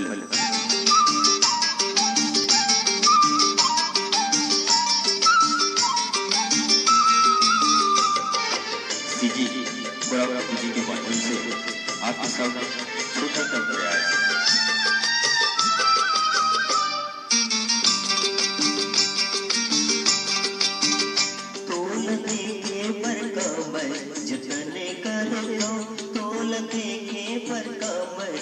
Hello CG बड़ा CG के माध्यम से आपके साथ छोटा सा प्रयास। तोल देखे पर कमर जतने करो, तोल देखे पर कमर